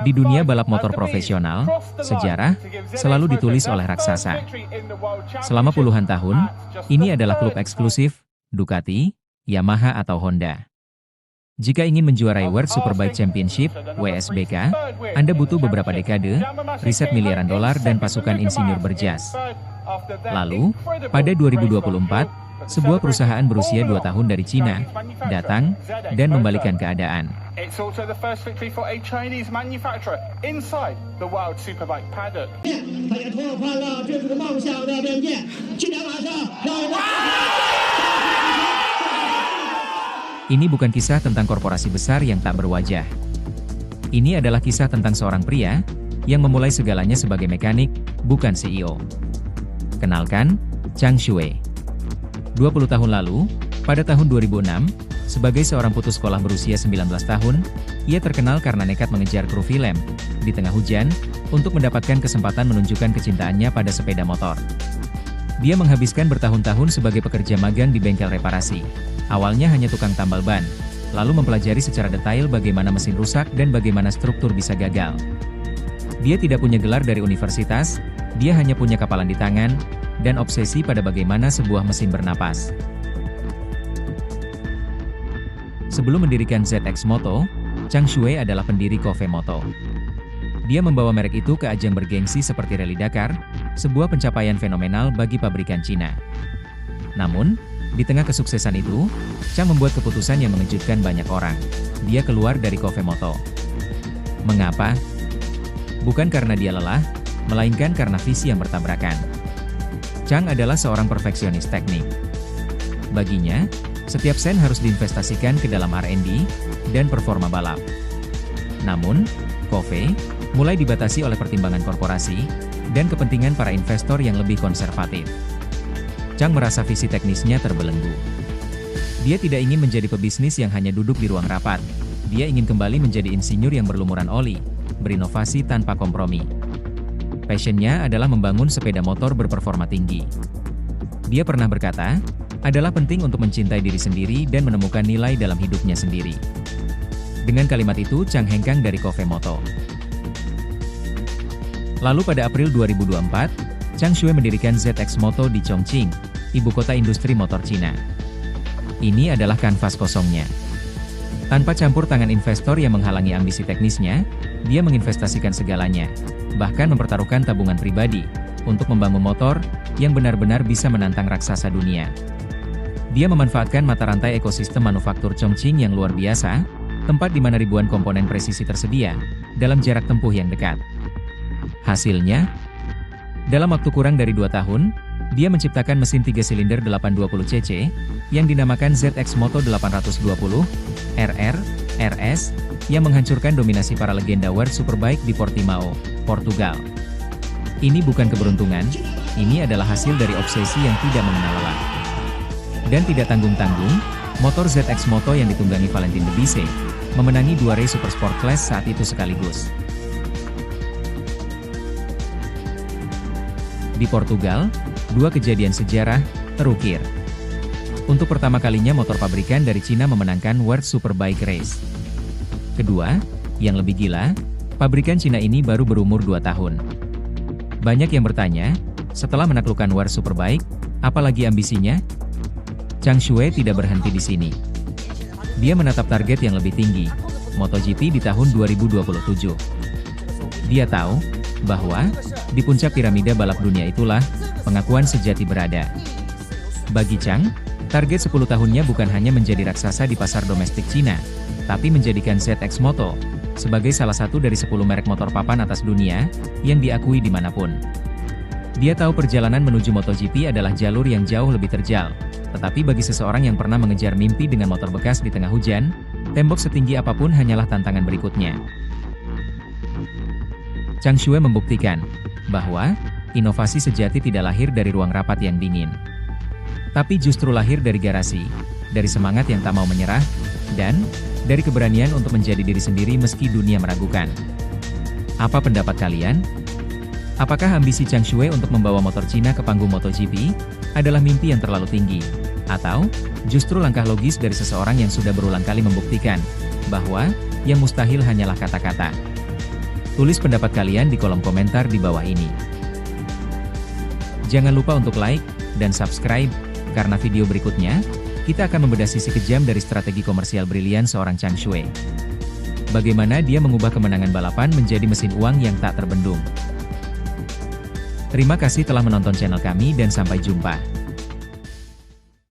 Di dunia balap motor profesional, sejarah selalu ditulis oleh raksasa. Selama puluhan tahun, ini adalah klub eksklusif Ducati, Yamaha atau Honda. Jika ingin menjuarai World Superbike Championship, WSBK, Anda butuh beberapa dekade, riset miliaran dolar dan pasukan insinyur berjas. Lalu, pada 2024, sebuah perusahaan berusia 2 tahun dari Cina, datang, dan membalikan keadaan. Ini bukan kisah tentang korporasi besar yang tak berwajah. Ini adalah kisah tentang seorang pria, yang memulai segalanya sebagai mekanik, bukan CEO. Kenalkan, Chang Shui. 20 tahun lalu, pada tahun 2006, sebagai seorang putus sekolah berusia 19 tahun, ia terkenal karena nekat mengejar kru film, di tengah hujan, untuk mendapatkan kesempatan menunjukkan kecintaannya pada sepeda motor. Dia menghabiskan bertahun-tahun sebagai pekerja magang di bengkel reparasi. Awalnya hanya tukang tambal ban, lalu mempelajari secara detail bagaimana mesin rusak dan bagaimana struktur bisa gagal. Dia tidak punya gelar dari universitas, dia hanya punya kapalan di tangan, dan obsesi pada bagaimana sebuah mesin bernapas. Sebelum mendirikan ZX Moto, Chang Shui adalah pendiri Kove Moto. Dia membawa merek itu ke ajang bergengsi seperti Rally Dakar, sebuah pencapaian fenomenal bagi pabrikan Cina. Namun, di tengah kesuksesan itu, Chang membuat keputusan yang mengejutkan banyak orang. Dia keluar dari Kove Moto. Mengapa? Bukan karena dia lelah, melainkan karena visi yang bertabrakan. Chang adalah seorang perfeksionis teknik. Baginya, setiap sen harus diinvestasikan ke dalam R&D dan performa balap. Namun, Kove mulai dibatasi oleh pertimbangan korporasi dan kepentingan para investor yang lebih konservatif. Chang merasa visi teknisnya terbelenggu. Dia tidak ingin menjadi pebisnis yang hanya duduk di ruang rapat. Dia ingin kembali menjadi insinyur yang berlumuran oli, berinovasi tanpa kompromi. Passionnya adalah membangun sepeda motor berperforma tinggi. Dia pernah berkata, adalah penting untuk mencintai diri sendiri dan menemukan nilai dalam hidupnya sendiri. Dengan kalimat itu, Chang hengkang dari Kove Moto. Lalu pada April 2024, Chang Shui mendirikan ZX Moto di Chongqing, ibu kota industri motor Cina. Ini adalah kanvas kosongnya. Tanpa campur tangan investor yang menghalangi ambisi teknisnya, dia menginvestasikan segalanya, bahkan mempertaruhkan tabungan pribadi, untuk membangun motor yang benar-benar bisa menantang raksasa dunia. Dia memanfaatkan mata rantai ekosistem manufaktur Chongqing yang luar biasa, tempat di mana ribuan komponen presisi tersedia, dalam jarak tempuh yang dekat. Hasilnya, dalam waktu kurang dari 2 tahun, dia menciptakan mesin 3 silinder 820 cc, yang dinamakan ZX Moto 820, RR, RS, yang menghancurkan dominasi para legenda World Superbike di Portimao, Portugal. Ini bukan keberuntungan, ini adalah hasil dari obsesi yang tidak mengenal lelah. Dan tidak tanggung-tanggung, motor ZX Moto yang ditunggangi Valentin Debise, memenangi 2 race Super Sport Class saat itu sekaligus. Di Portugal, 2 kejadian sejarah terukir. Untuk pertama kalinya motor pabrikan dari Cina memenangkan World Superbike Race. Kedua, yang lebih gila, pabrikan Cina ini baru berumur 2 tahun. Banyak yang bertanya, setelah menaklukkan World Superbike, apalagi ambisinya? Chang Shui tidak berhenti di sini. Dia menatap target yang lebih tinggi, MotoGP di tahun 2027. Dia tahu bahwa di puncak piramida balap dunia itulah pengakuan sejati berada. Bagi Chang, target 10 tahunnya bukan hanya menjadi raksasa di pasar domestik Cina, tapi menjadikan ZX Moto sebagai salah satu dari 10 merek motor papan atas dunia yang diakui dimanapun. Dia tahu perjalanan menuju MotoGP adalah jalur yang jauh lebih terjal, tetapi bagi seseorang yang pernah mengejar mimpi dengan motor bekas di tengah hujan, tembok setinggi apapun hanyalah tantangan berikutnya. Chang Shui membuktikan bahwa inovasi sejati tidak lahir dari ruang rapat yang dingin, tapi justru lahir dari garasi, dari semangat yang tak mau menyerah, dan dari keberanian untuk menjadi diri sendiri meski dunia meragukan. Apa pendapat kalian? Apakah ambisi Chang Shui untuk membawa motor Cina ke panggung MotoGP adalah mimpi yang terlalu tinggi, atau justru langkah logis dari seseorang yang sudah berulang kali membuktikan bahwa yang mustahil hanyalah kata-kata. Tulis pendapat kalian di kolom komentar di bawah ini. Jangan lupa untuk like dan subscribe, karena video berikutnya, kita akan membedah sisi kejam dari strategi komersial brilian seorang Zhang Shuai. Bagaimana dia mengubah kemenangan balapan menjadi mesin uang yang tak terbendung. Terima kasih telah menonton channel kami dan sampai jumpa.